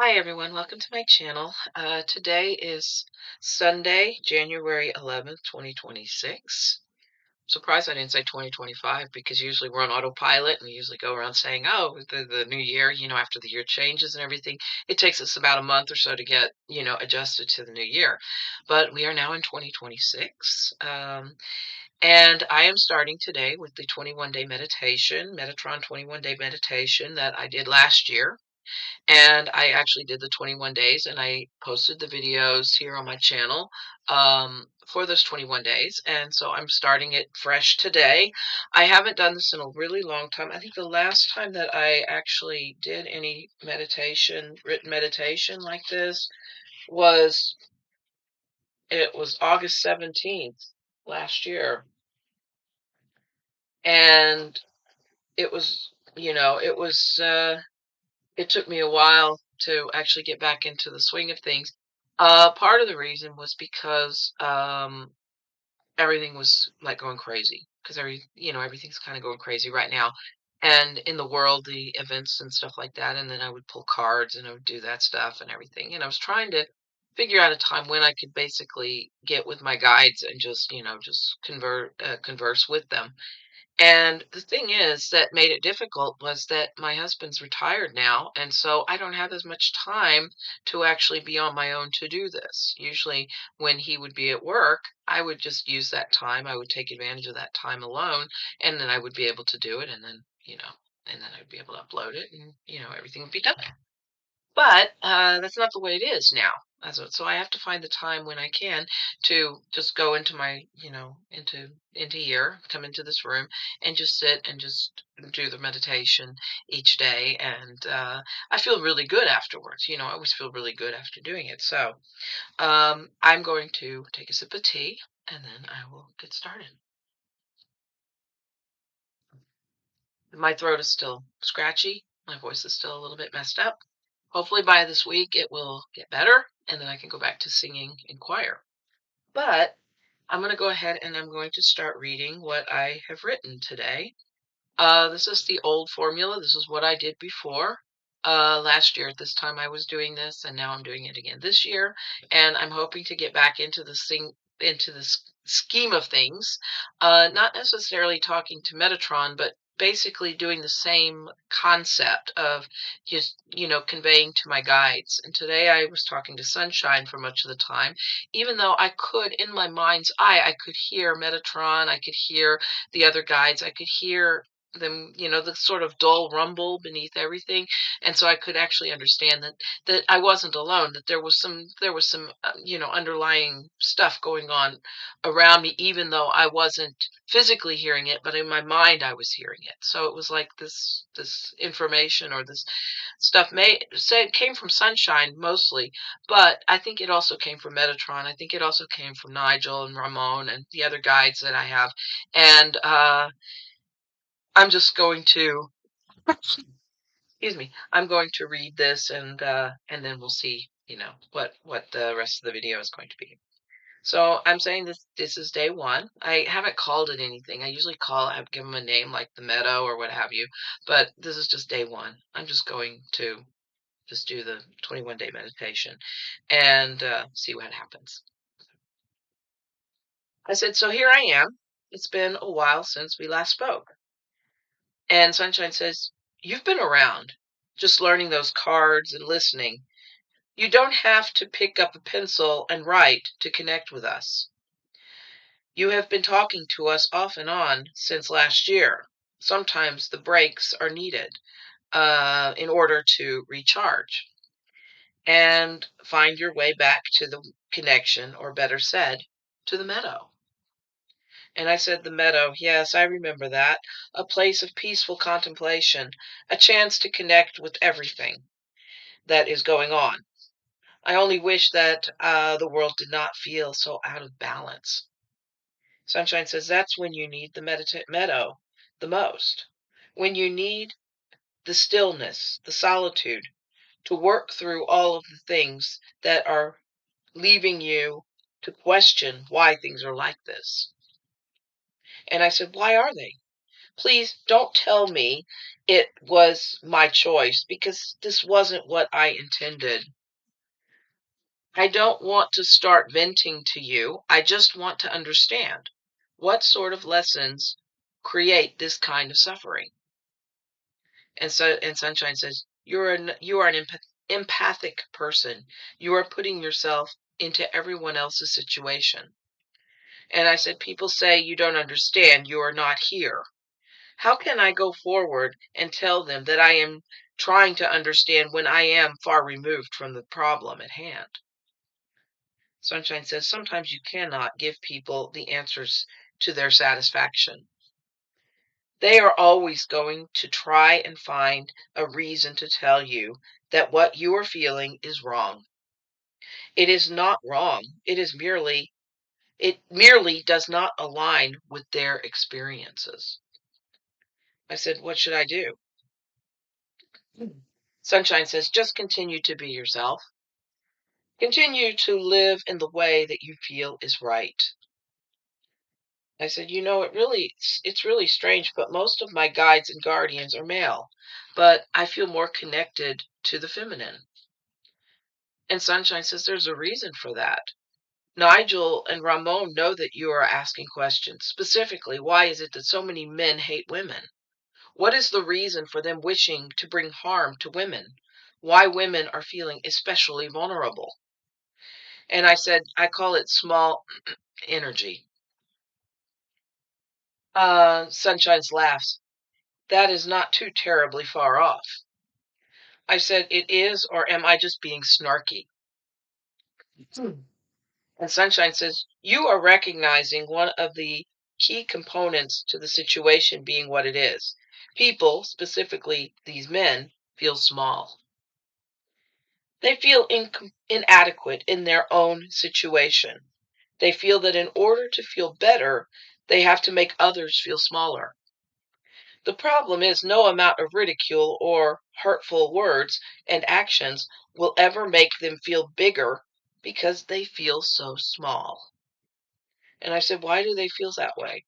Hi everyone, welcome to my channel. Today is Sunday, January 11th, 2026. Surprised I didn't say 2025 because usually we're on autopilot and we usually go around saying, oh, the new year, after the year changes and everything. It takes us about a month or so to get, adjusted to the new year. But we are now in 2026. And I am starting today with the 21-day meditation, Metatron 21-day meditation that I did last year. And I actually did the 21 days and I posted the videos here on my channel for those 21 days. And so I'm starting it fresh today. I haven't done this in a really long time. I think the last time that I actually did any meditation, written meditation like this was it was August 17th last year. And it was, it was it took me a while to actually get back into the swing of things. Part of the reason was because everything was like going crazy because everything's kind of going crazy right now, and in the world, the events and stuff like that. And then I would pull cards and I would do that stuff and everything. And I was trying to figure out a time when I could basically get with my guides and just converse with them. And the thing is that made it difficult was that my husband's retired now, and so I don't have as much time to actually be on my own to do this. Usually, when he would be at work, I would just use that time. I would take advantage of that time alone, and then I would be able to do it, and then I would be able to upload it, and everything would be done. But, that's not the way it is now. So I have to find the time when I can to just go into my, into here, come into this room and just sit and just do the meditation each day. And I feel really good afterwards. I always feel really good after doing it. So I'm going to take a sip of tea and then I will get started. My throat is still scratchy. My voice is still a little bit messed up. Hopefully by this week it will get better and then I can go back to singing in choir. But I'm going to go ahead and I'm going to start reading what I have written today. This is the old formula. This is what I did before. Last year at this time I was doing this, and now I'm doing it again this year. And I'm hoping to get back into the scheme of things. Not necessarily talking to Metatron, but basically doing the same concept of just conveying to my guides. And today I was talking to Sunshine for much of the time, even though I could, in my mind's eye, I could hear Metatron, I could hear the other guides, I could hear them, the sort of dull rumble beneath everything. And so I could actually understand that I wasn't alone, that there was some underlying stuff going on around me, even though I wasn't physically hearing it, but in my mind I was hearing it. So it was like this information or this stuff may say it came from Sunshine mostly, but I think it also came from Metatron. I think it also came from Nigel and Ramon and the other guides that I have. And I'm just going to, excuse me, I'm going to read this and then we'll see, what the rest of the video is going to be. So I'm saying this is day one. I haven't called it anything. I usually I give them a name like the meadow or what have you, but this is just day one. I'm just going to just do the 21-day meditation and see what happens. I said, so here I am. It's been a while since we last spoke. And Sunshine says, you've been around, just learning those cards and listening. You don't have to pick up a pencil and write to connect with us. You have been talking to us off and on since last year. Sometimes the breaks are needed in order to recharge and find your way back to the connection, or better said, to the meadow. And I said, the meadow, yes, I remember that. A place of peaceful contemplation, a chance to connect with everything that is going on. I only wish that the world did not feel so out of balance. Sunshine says, that's when you need the meadow the most. When you need the stillness, the solitude, to work through all of the things that are leaving you to question why things are like this. And I said, why are they? Please don't tell me it was my choice because this wasn't what I intended. I don't want to start venting to you. I just want to understand what sort of lessons create this kind of suffering. And Sunshine says, you are an empathic person. You are putting yourself into everyone else's situation. And I said, people say you don't understand. You are not here. How can I go forward and tell them that I am trying to understand when I am far removed from the problem at hand? Sunshine says, sometimes you cannot give people the answers to their satisfaction. They are always going to try and find a reason to tell you that what you are feeling is wrong. It is not wrong. It merely does not align with their experiences. I said, what should I do? Sunshine says, just continue to be yourself. Continue to live in the way that you feel is right. I said, it's really strange, but most of my guides and guardians are male, but I feel more connected to the feminine. And Sunshine says, there's a reason for that. Nigel and Ramon know that you are asking questions. Specifically, why is it that so many men hate women? What is the reason for them wishing to bring harm to women? Why women are feeling especially vulnerable? And I said, I call it small energy. Sunshine's laughs. That is not too terribly far off. I said, it is, or am I just being snarky? Hmm. And Sunshine says, you are recognizing one of the key components to the situation being what it is. People, specifically these men, feel small. They feel inadequate in their own situation. They feel that in order to feel better, they have to make others feel smaller. The problem is no amount of ridicule or hurtful words and actions will ever make them feel bigger because they feel so small. And I said, why do they feel that way?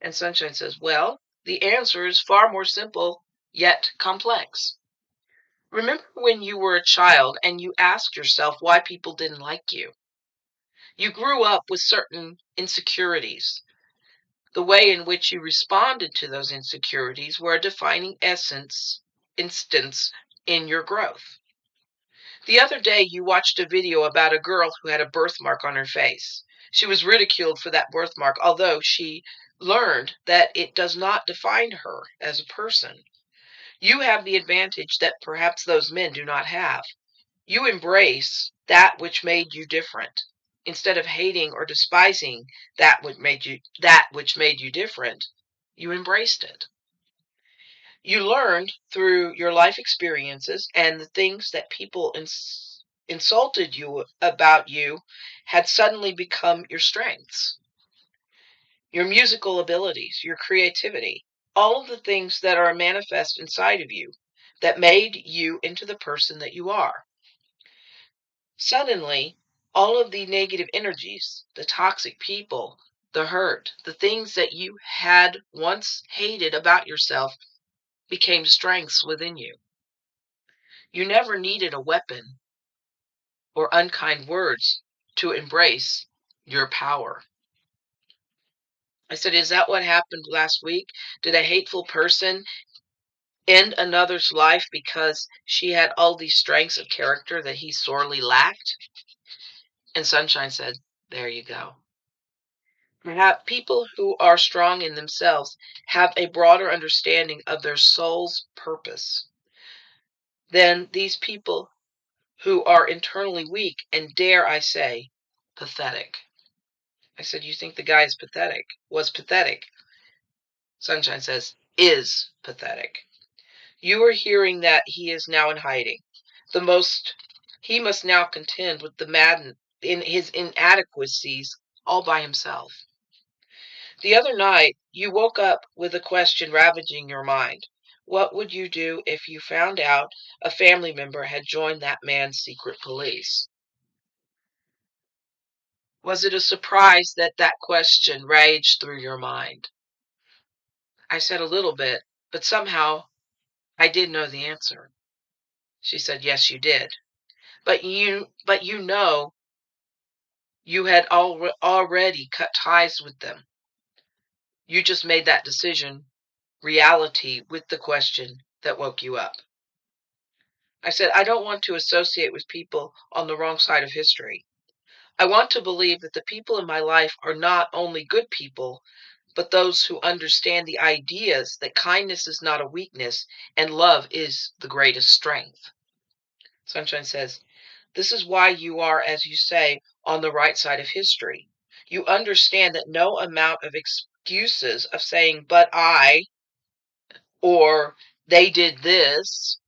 And Sunshine says, well, the answer is far more simple yet complex. Remember when you were a child and you asked yourself why people didn't like you? You grew up with certain insecurities. The way in which you responded to those insecurities were a defining instance in your growth. The other day, you watched a video about a girl who had a birthmark on her face. She was ridiculed for that birthmark, although she learned that it does not define her as a person. You have the advantage that perhaps those men do not have. You embrace that which made you different. Instead of hating or despising that which made you different, you embraced it. You learned through your life experiences and the things that people insulted you about you had suddenly become your strengths, your musical abilities, your creativity, all of the things that are manifest inside of you that made you into the person that you are. Suddenly, all of the negative energies, the toxic people, the hurt, the things that you had once hated about yourself became strengths within you. You never needed a weapon or unkind words to embrace your power. I said, is that what happened last week? Did a hateful person end another's life because she had all these strengths of character that he sorely lacked? And Sunshine said, there you go. Perhaps people who are strong in themselves have a broader understanding of their soul's purpose than these people who are internally weak and, dare I say, pathetic. I said, you think the guy is pathetic? Was pathetic. Sunshine says, is pathetic. You are hearing that he is now in hiding. He must now contend with the madden in his inadequacies all by himself. The other night, you woke up with a question ravaging your mind. What would you do if you found out a family member had joined that man's secret police? Was it a surprise that that question raged through your mind? I said, a little bit, but somehow I did know the answer. She said, yes, you did. But you know, you had already cut ties with them. You just made that decision reality with the question that woke you up. I said, I don't want to associate with people on the wrong side of history. I want to believe that the people in my life are not only good people, but those who understand the ideas that kindness is not a weakness and love is the greatest strength. Sunshine says, this is why you are, as you say, on the right side of history. You understand that no amount of excuses of saying, but I, or they did this,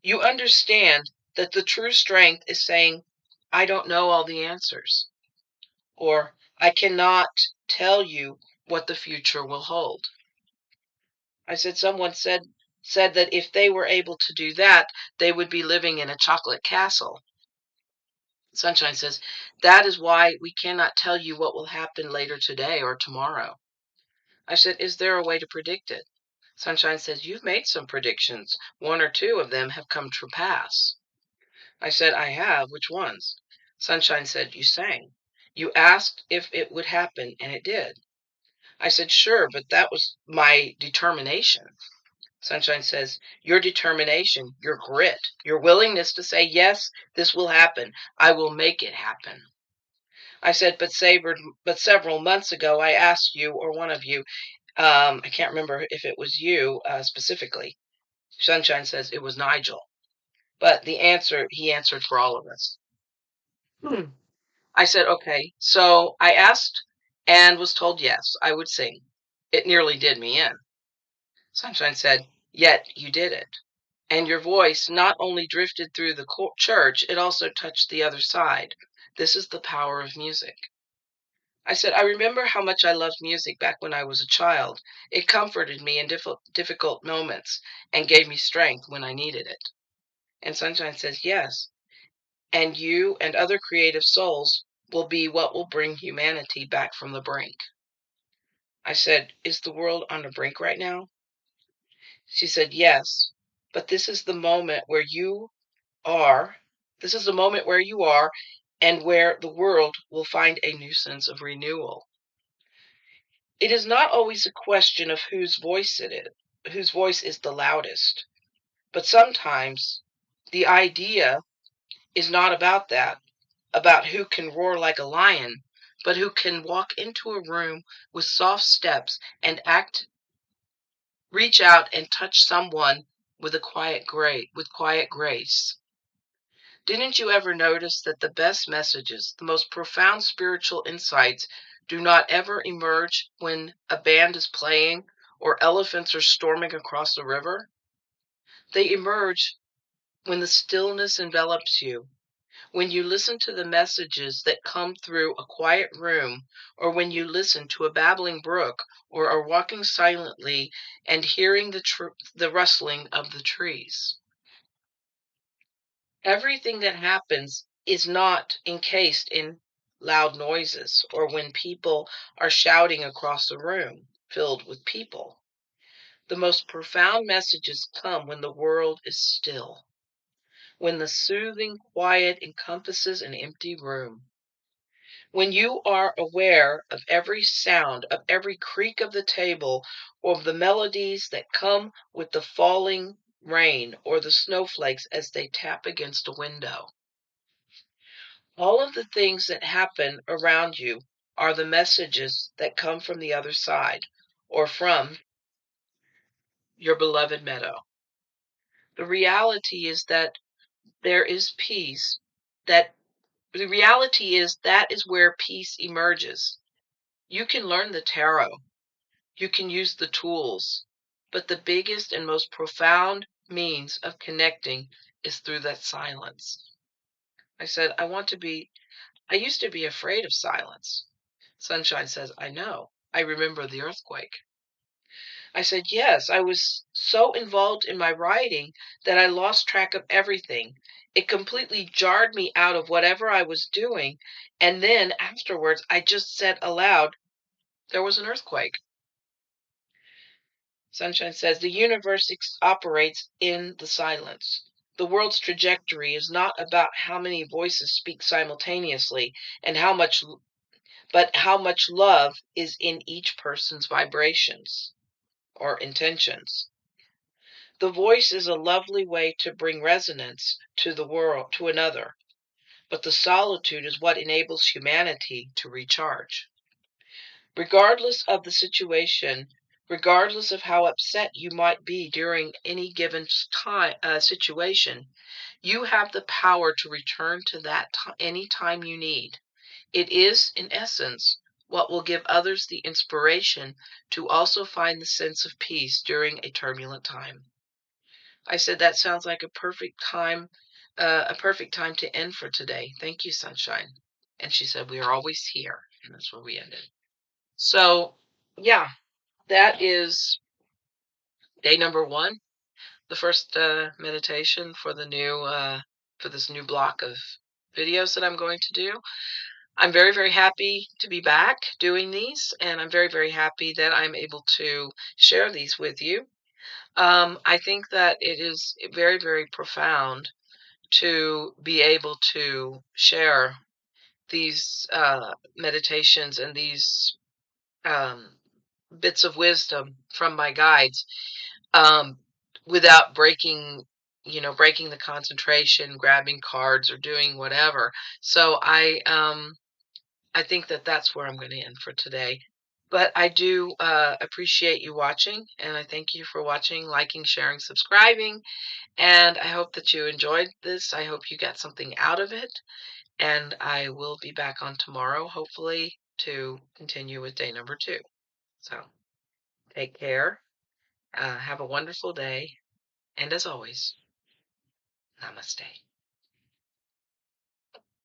you understand that the true strength is saying, I don't know all the answers, or I cannot tell you what the future will hold. I said, someone said that if they were able to do that, they would be living in a chocolate castle. Sunshine says, that is why we cannot tell you what will happen later today or tomorrow. I said, is there a way to predict it? Sunshine says, you've made some predictions. One or two of them have come to pass. I said, I have. Which ones? Sunshine said, you sang. You asked if it would happen, and it did. I said, sure, but that was my determination. Sunshine says, your determination, your grit, your willingness to say, yes, this will happen. I will make it happen. I said, but several months ago, I asked you, or one of you, I can't remember if it was you specifically. Sunshine says it was Nigel. But he answered for all of us. I said, okay. So I asked and was told yes, I would sing. It nearly did me in. Sunshine said, yet you did it. And your voice not only drifted through the church, it also touched the other side. This is the power of music. I said, I remember how much I loved music back when I was a child. It comforted me in difficult moments and gave me strength when I needed it. And Sunshine says, yes. And you and other creative souls will be what will bring humanity back from the brink. I said, is the world on the brink right now? She said, yes, but this is the moment where you are. This is the moment where you are and where the world will find a new sense of renewal. It is not always a question of whose voice is the loudest, but sometimes the idea is not about that, about who can roar like a lion, but who can walk into a room with soft steps and reach out and touch someone with quiet grace. Didn't you ever notice that the best messages, the most profound spiritual insights, do not ever emerge when a band is playing or elephants are storming across a river? They emerge when the stillness envelops you, when you listen to the messages that come through a quiet room, or when you listen to a babbling brook, or are walking silently and hearing the rustling of the trees. Everything that happens is not encased in loud noises or when people are shouting across a room filled with people. The most profound messages come when the world is still, when the soothing quiet encompasses an empty room. When you are aware of every sound, of every creak of the table, or of the melodies that come with the falling rain or the snowflakes as they tap against a window. All of the things that happen around you are the messages that come from the other side or from your beloved meadow. The reality is that there is peace, that the reality is that is where peace emerges. You can learn the tarot, you can use the tools, but the biggest and most profound means of connecting is through that silence. I said, I used to be afraid of silence. Sunshine says, I know. I remember the earthquake. I said, yes, I was so involved in my writing that I lost track of everything. It completely jarred me out of whatever I was doing. And then afterwards, I just said aloud, there was an earthquake. Sunshine says the universe operates in the silence. The world's trajectory is not about how many voices speak simultaneously and but how much love is in each person's vibrations or intentions. The voice is a lovely way to bring resonance to the world, to another, but the solitude is what enables humanity to recharge. Regardless of the situation, regardless of how upset you might be during any given situation, you have the power to return to that any time you need. It is, in essence, what will give others the inspiration to also find the sense of peace during a turbulent time. I said that sounds like a perfect time to end for today. Thank you, Sunshine. And she said, we are always here. And that's where we ended. So, yeah, that is day number 1, the first meditation for for this new block of videos that I'm going to do. I'm very, very happy to be back doing these, and I'm very, very happy that I'm able to share these with you. I think that it is very, very profound to be able to share these meditations and these um, bits of wisdom from my guides um, without breaking the concentration, grabbing cards, or doing whatever. So I think that that's where I'm going to end for today. But I do appreciate you watching, and I thank you for watching, liking, sharing, subscribing. And I hope that you enjoyed this. I hope you got something out of it. And I will be back on tomorrow, hopefully, to continue with day number 2. So take care. Have a wonderful day. And as always, namaste.